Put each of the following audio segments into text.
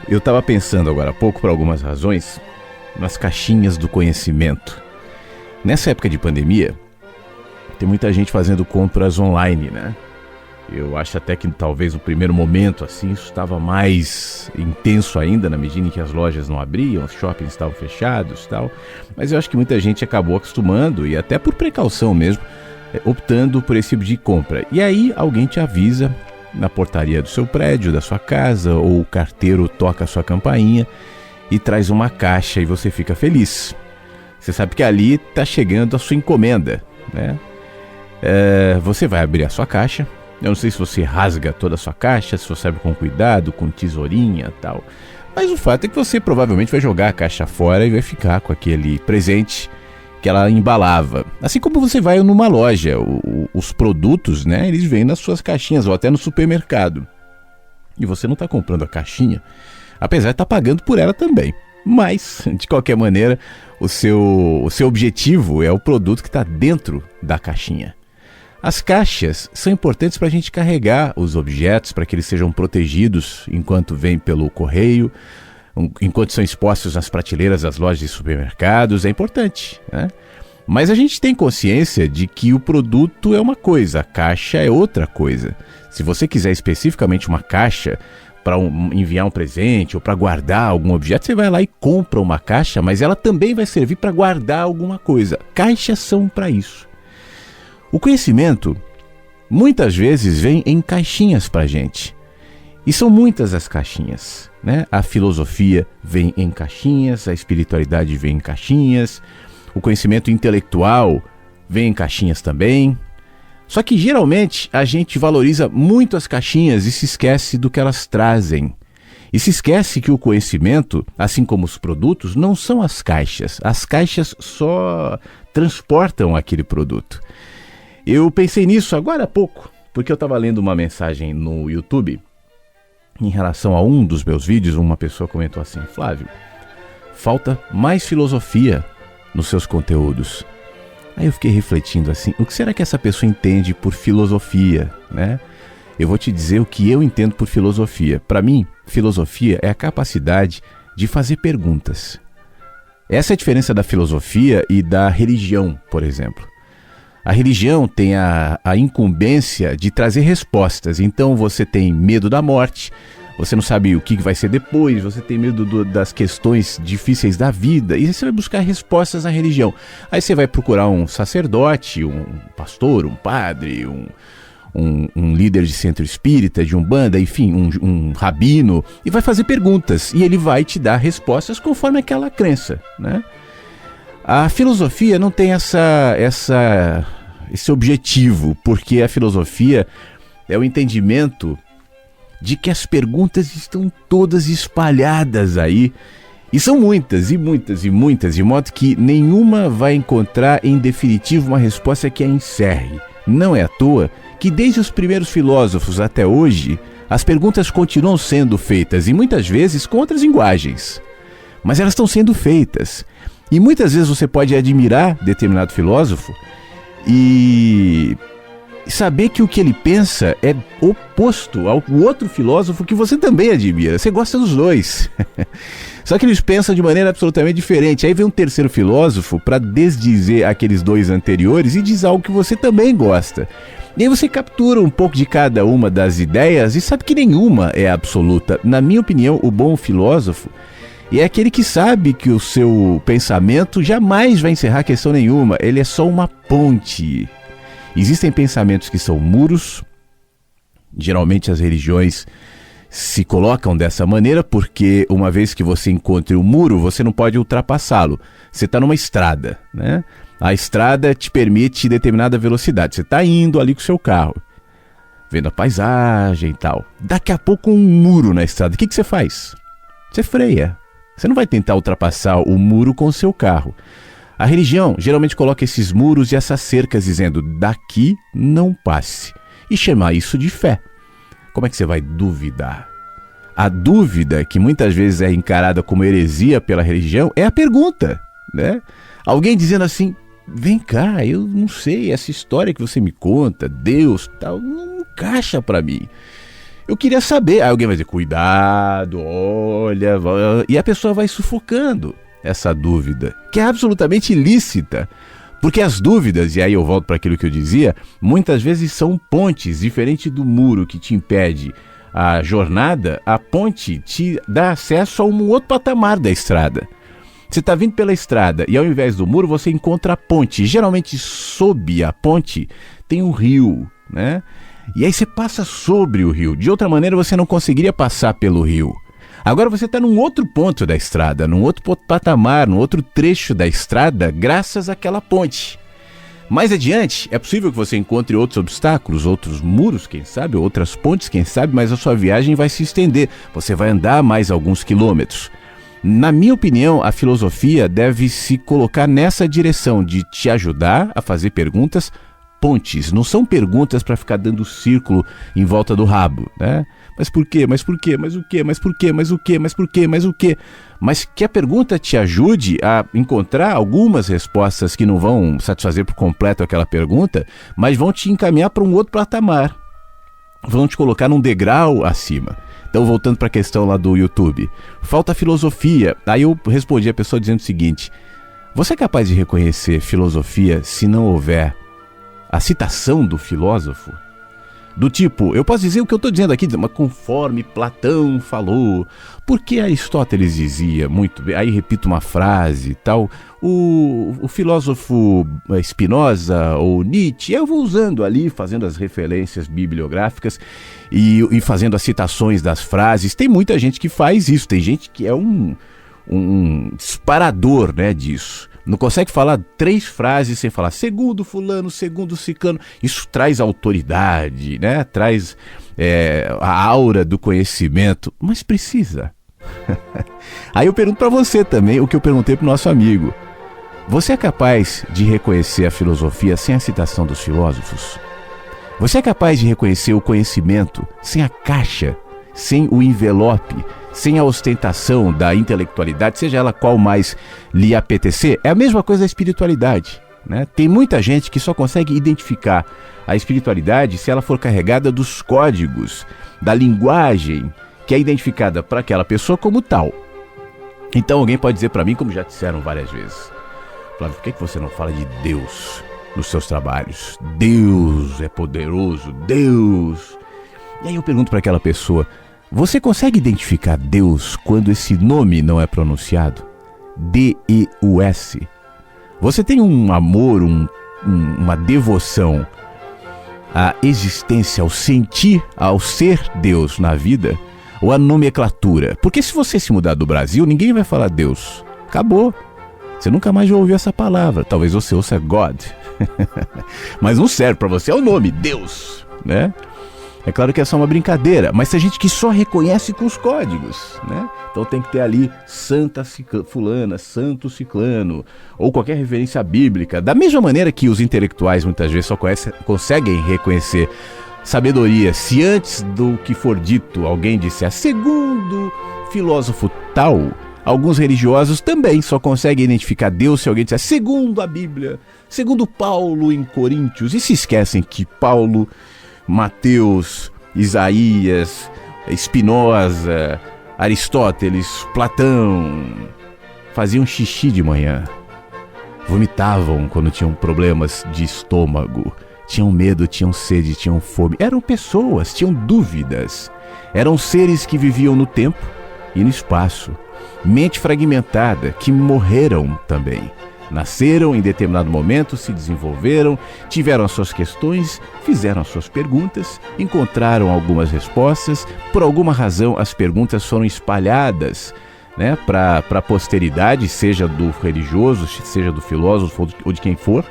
Eu estava pensando agora há pouco, por algumas razões, nas caixinhas do conhecimento. Nessa época de pandemia, tem muita gente fazendo compras online, né? Eu acho até que talvez no primeiro momento assim isso estava mais intenso ainda, na medida em que as lojas não abriam, os shoppings estavam fechados e tal. Mas eu acho que muita gente acabou acostumando, e até por precaução mesmo, optando por esse tipo de compra. E aí alguém te avisa na portaria do seu prédio, da sua casa, ou o carteiro toca a sua campainha e traz uma caixa e você fica feliz. Você sabe que ali está chegando a sua encomenda, né? Você vai abrir a sua caixa. Eu não sei se você rasga toda a sua caixa, se você abre com cuidado, com tesourinha e tal. Mas o fato é que você provavelmente vai jogar a caixa fora e vai ficar com aquele presente que ela embalava. Assim como você vai numa loja, os produtos, né, eles vêm nas suas caixinhas ou até no supermercado. E você não está comprando a caixinha, apesar de estar pagando por ela também. Mas, de qualquer maneira, o seu objetivo é o produto que está dentro da caixinha. As caixas são importantes para a gente carregar os objetos, para que eles sejam protegidos enquanto vêm pelo correio, enquanto são expostos nas prateleiras das lojas e supermercados. É importante, né? Mas a gente tem consciência de que o produto é uma coisa, a caixa é outra coisa. Se você quiser especificamente uma caixa para enviar um presente ou para guardar algum objeto, você vai lá e compra uma caixa, mas ela também vai servir para guardar alguma coisa. Caixas são para isso. O conhecimento, muitas vezes, vem em caixinhas para a gente. E são muitas as caixinhas, né? A filosofia vem em caixinhas, a espiritualidade vem em caixinhas, o conhecimento intelectual vem em caixinhas também. Só que, geralmente, a gente valoriza muito as caixinhas e se esquece do que elas trazem. E se esquece que o conhecimento, assim como os produtos, não são as caixas. As caixas só transportam aquele produto. Eu pensei nisso agora há pouco, porque eu estava lendo uma mensagem no YouTube em relação a um dos meus vídeos. Uma pessoa comentou assim: Flávio, falta mais filosofia nos seus conteúdos. Aí eu fiquei refletindo assim, o que será que essa pessoa entende por filosofia, né? Eu vou te dizer o que eu entendo por filosofia. Para mim, filosofia é a capacidade de fazer perguntas. Essa é a diferença da filosofia e da religião, por exemplo. A religião tem a incumbência de trazer respostas. Então você tem medo da morte, você não sabe o que vai ser depois, você tem medo das questões difíceis da vida, e você vai buscar respostas na religião. Aí você vai procurar um sacerdote, um pastor, um padre, um líder de centro espírita, de umbanda, enfim, um rabino, e vai fazer perguntas, e ele vai te dar respostas conforme aquela crença, né? A filosofia não tem esse objetivo, porque a filosofia é o entendimento de que as perguntas estão todas espalhadas aí, e são muitas, e muitas, e muitas, de modo que nenhuma vai encontrar em definitivo uma resposta que a encerre. Não é à toa que desde os primeiros filósofos até hoje, as perguntas continuam sendo feitas, e muitas vezes com outras linguagens, mas elas estão sendo feitas. E muitas vezes você pode admirar determinado filósofo e saber que o que ele pensa é oposto ao outro filósofo que você também admira. Você gosta dos dois. Só que eles pensam de maneira absolutamente diferente. Aí vem um terceiro filósofo para desdizer aqueles dois anteriores e diz algo que você também gosta. E aí você captura um pouco de cada uma das ideias e sabe que nenhuma é absoluta. Na minha opinião, o bom filósofo é aquele que sabe que o seu pensamento jamais vai encerrar questão nenhuma. Ele é só uma ponte. Existem pensamentos que são muros. Geralmente as religiões se colocam dessa maneira porque uma vez que você encontre o muro, você não pode ultrapassá-lo. Você está numa estrada, né? A estrada te permite determinada velocidade. Você está indo ali com o seu carro, vendo a paisagem e tal. Daqui a pouco um muro na estrada. O que você faz? Você freia. Você não vai tentar ultrapassar o muro com o seu carro. A religião geralmente coloca esses muros e essas cercas dizendo: daqui não passe. E chamar isso de fé. Como é que você vai duvidar? A dúvida, que muitas vezes é encarada como heresia pela religião, é a pergunta, né? Alguém dizendo assim: vem cá, eu não sei, essa história que você me conta, Deus, tal, não encaixa para mim. Eu queria saber. Aí alguém vai dizer, cuidado, olha, e a pessoa vai sufocando essa dúvida, que é absolutamente ilícita. Porque as dúvidas, e aí eu volto para aquilo que eu dizia, muitas vezes são pontes, diferente do muro que te impede a jornada, a ponte te dá acesso a um outro patamar da estrada. Você está vindo pela estrada e ao invés do muro você encontra a ponte. Geralmente sob a ponte tem um rio, né? E aí você passa sobre o rio. De outra maneira você não conseguiria passar pelo rio. Agora você está num outro ponto da estrada, num outro patamar, num outro trecho da estrada, graças àquela ponte. Mais adiante, é possível que você encontre outros obstáculos, outros muros, quem sabe, outras pontes, quem sabe, mas a sua viagem vai se estender. Você vai andar mais alguns quilômetros. Na minha opinião, a filosofia deve se colocar nessa direção de te ajudar a fazer perguntas pontes. Não são perguntas para ficar dando círculo em volta do rabo, né? Mas por quê? Mas por quê? Mas o quê? Mas por quê? Mas o quê? Mas por quê? Mas o quê? Mas que a pergunta te ajude a encontrar algumas respostas que não vão satisfazer por completo aquela pergunta, mas vão te encaminhar para um outro patamar. Vão te colocar num degrau acima. Então, voltando para a questão lá do YouTube. Falta filosofia. Aí eu respondi a pessoa dizendo o seguinte: você é capaz de reconhecer filosofia se não houver a citação do filósofo? Do tipo, eu posso dizer o que eu estou dizendo aqui, mas conforme Platão falou, porque Aristóteles dizia muito bem, aí repito uma frase e tal, o filósofo Spinoza ou Nietzsche, eu vou usando ali, fazendo as referências bibliográficas e fazendo as citações das frases. Tem muita gente que faz isso, tem gente que é um disparador, né, disso. Não consegue falar 3 frases sem falar segundo fulano, segundo ciclano. Isso traz autoridade, né? Traz a aura do conhecimento. Mas precisa. Aí eu pergunto para você também o que eu perguntei para o nosso amigo. Você é capaz de reconhecer a filosofia sem a citação dos filósofos? Você é capaz de reconhecer o conhecimento sem a caixa, sem o envelope, sem a ostentação da intelectualidade, seja ela qual mais lhe apetecer? É a mesma coisa da espiritualidade, né? Tem muita gente que só consegue identificar a espiritualidade se ela for carregada dos códigos, da linguagem que é identificada para aquela pessoa como tal. Então alguém pode dizer para mim, como já disseram várias vezes: Flávio, por que você não fala de Deus nos seus trabalhos? Deus é poderoso, Deus... E aí eu pergunto para aquela pessoa: você consegue identificar Deus quando esse nome não é pronunciado? D-E-U-S. Você tem um amor, uma devoção à existência, ao sentir, ao ser Deus na vida? Ou a nomenclatura? Porque se você se mudar do Brasil, ninguém vai falar Deus. Acabou. Você nunca mais vai ouvir essa palavra. Talvez você ouça God. Mas não serve para você, é o nome, Deus, né? É claro que é só uma brincadeira, mas tem gente que só reconhece com os códigos, né? Então tem que ter ali Santa Fulana, Santo Ciclano, ou qualquer referência bíblica. Da mesma maneira que os intelectuais muitas vezes só conseguem reconhecer sabedoria se antes do que for dito alguém disser segundo filósofo tal. Alguns religiosos também só conseguem identificar Deus se alguém disser segundo a Bíblia, segundo Paulo em Coríntios, e se esquecem que Paulo, Mateus, Isaías, Spinoza, Aristóteles, Platão faziam xixi de manhã, vomitavam quando tinham problemas de estômago, tinham medo, tinham sede, tinham fome. Eram pessoas, tinham dúvidas, eram seres que viviam no tempo e no espaço, mente fragmentada, que morreram também. Nasceram em determinado momento, se desenvolveram, tiveram as suas questões, fizeram as suas perguntas, encontraram algumas respostas. Por alguma razão, as perguntas foram espalhadas, né, para a posteridade, seja do religioso, seja do filósofo ou de quem for,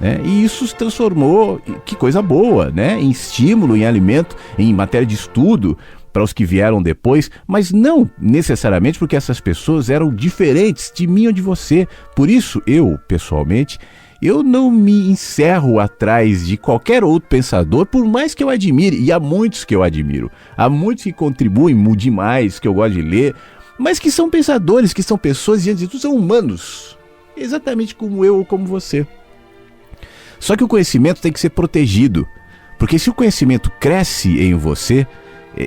né? E isso se transformou, que coisa boa, né, em estímulo, em alimento, em matéria de estudo para os que vieram depois, mas não necessariamente porque essas pessoas eram diferentes de mim ou de você. Por isso, eu, pessoalmente, eu não me encerro atrás de qualquer outro pensador, por mais que eu admire, e há muitos que eu admiro, há muitos que contribuem demais, que eu gosto de ler, mas que são pensadores, que são pessoas e, antes de tudo, são humanos, exatamente como eu ou como você. Só que o conhecimento tem que ser protegido, porque se o conhecimento cresce em você,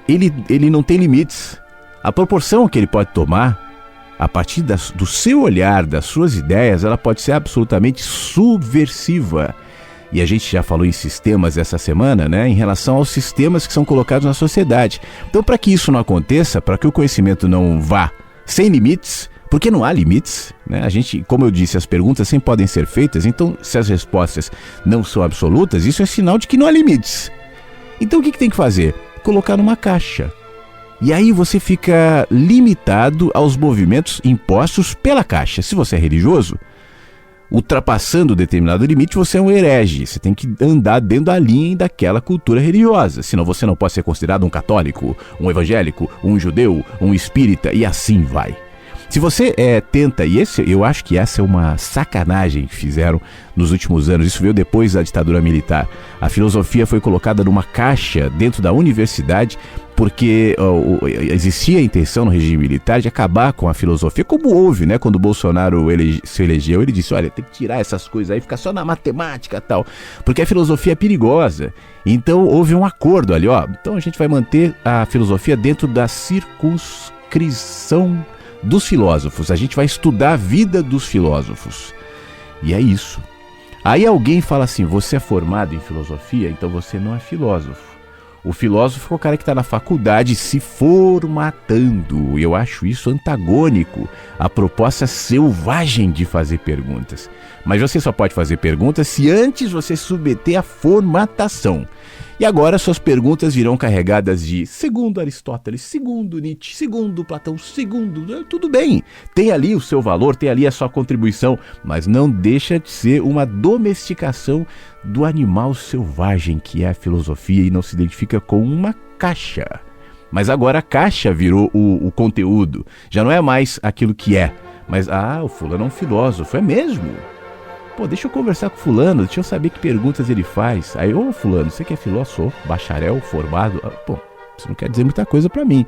ele não tem limites. A proporção que ele pode tomar, a partir do seu olhar, das suas ideias, ela pode ser absolutamente subversiva. E a gente já falou em sistemas essa semana, né, em relação aos sistemas que são colocados na sociedade. Então, para que isso não aconteça, para que o conhecimento não vá sem limites, porque não há limites, né? A gente, como eu disse, as perguntas sempre podem ser feitas, então se as respostas não são absolutas, isso é sinal de que não há limites. Então o que tem que fazer? Colocar numa caixa. E aí você fica limitado aos movimentos impostos pela caixa. Se você é religioso, ultrapassando determinado limite, você é um herege. Você tem que andar dentro da linha daquela cultura religiosa. Senão você não pode ser considerado um católico, um evangélico, um judeu, um espírita, e assim vai. Se você tenta, e eu acho que essa é uma sacanagem que fizeram nos últimos anos, isso veio depois da ditadura militar. A filosofia foi colocada numa caixa dentro da universidade porque existia a intenção no regime militar de acabar com a filosofia, como houve, né? Quando o Bolsonaro se elegeu, ele disse, olha, tem que tirar essas coisas aí, ficar só na matemática e tal, porque a filosofia é perigosa. Então houve um acordo ali, então a gente vai manter a filosofia dentro da circunscrição dos filósofos, a gente vai estudar a vida dos filósofos. E é isso. Aí alguém fala assim, você é formado em filosofia, então você não é filósofo. O filósofo é o cara que está na faculdade se formatando. Eu acho isso antagônico à proposta selvagem de fazer perguntas. Mas você só pode fazer perguntas se antes você submeter a formatação. E agora suas perguntas virão carregadas de segundo Aristóteles, segundo Nietzsche, segundo Platão, segundo... Tudo bem, tem ali o seu valor, tem ali a sua contribuição, mas não deixa de ser uma domesticação do animal selvagem que é a filosofia e não se identifica com uma caixa. Mas agora a caixa virou o conteúdo, já não é mais aquilo que é, mas o fulano é um filósofo, é mesmo? Pô, deixa eu conversar com fulano, deixa eu saber que perguntas ele faz. Aí, fulano, você que é filósofo, bacharel, formado? Pô, isso não quer dizer muita coisa pra mim.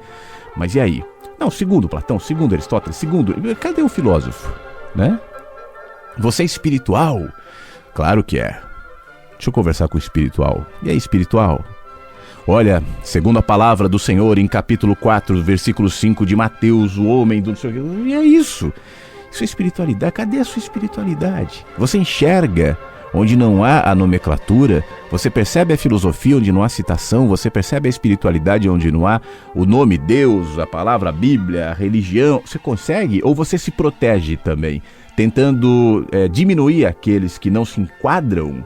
Mas e aí? Não, segundo Platão, segundo Aristóteles, segundo... Cadê o filósofo? Né? Você é espiritual? Claro que é. Deixa eu conversar com o espiritual. E aí, espiritual? Olha, segundo a palavra do Senhor, em capítulo 4, versículo 5 de Mateus, o homem do... E é isso. Sua espiritualidade, cadê a sua espiritualidade? Você enxerga onde não há a nomenclatura, você percebe a filosofia onde não há citação, você percebe a espiritualidade onde não há o nome Deus, a palavra Bíblia, a religião. Você consegue? Ou você se protege também, tentando diminuir aqueles que não se enquadram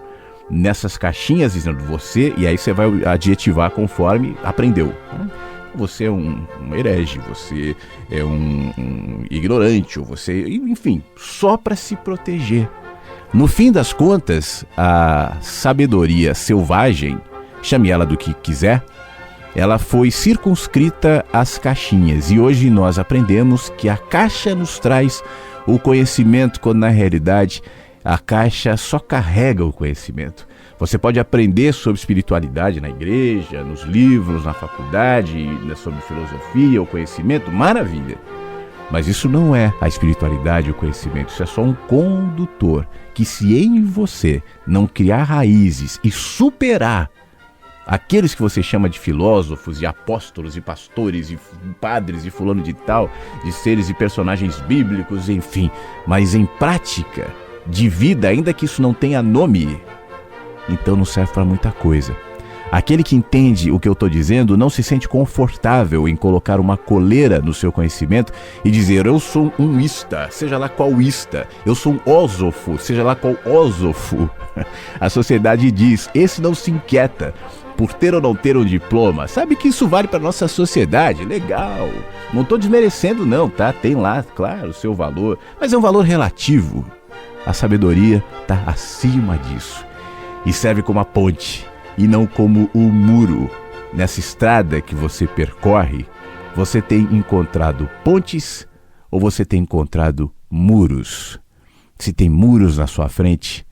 nessas caixinhas, dizendo você, e aí você vai adjetivar conforme aprendeu. Você é um herege, você é um ignorante, ou você, enfim, só para se proteger. No fim das contas, a sabedoria selvagem, chame ela do que quiser, ela foi circunscrita às caixinhas. E hoje nós aprendemos que a caixa nos traz o conhecimento, quando na realidade a caixa só carrega o conhecimento. Você pode aprender sobre espiritualidade na igreja, nos livros, na faculdade, sobre filosofia, o conhecimento, maravilha. Mas isso não é a espiritualidade, o conhecimento, isso é só um condutor que, se em você não criar raízes e superar aqueles que você chama de filósofos, de apóstolos, e pastores, e padres, e fulano de tal, de seres e personagens bíblicos, enfim, mas em prática de vida, ainda que isso não tenha nome, então não serve para muita coisa. Aquele que entende o que eu estou dizendo não se sente confortável em colocar uma coleira no seu conhecimento e dizer, eu sou um ista, seja lá qual ista, eu sou um ósofo, seja lá qual ósofo. A sociedade diz, esse não se inquieta por ter ou não ter um diploma. Sabe que isso vale para nossa sociedade, legal. Não estou desmerecendo não, tá? Tem lá, claro, o seu valor, mas é um valor relativo. A sabedoria está acima disso. E serve como a ponte, e não como o muro. Nessa estrada que você percorre, você tem encontrado pontes ou você tem encontrado muros? Se tem muros na sua frente,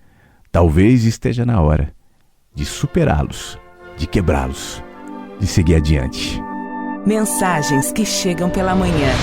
talvez esteja na hora de superá-los, de quebrá-los, de seguir adiante. Mensagens que chegam pela manhã.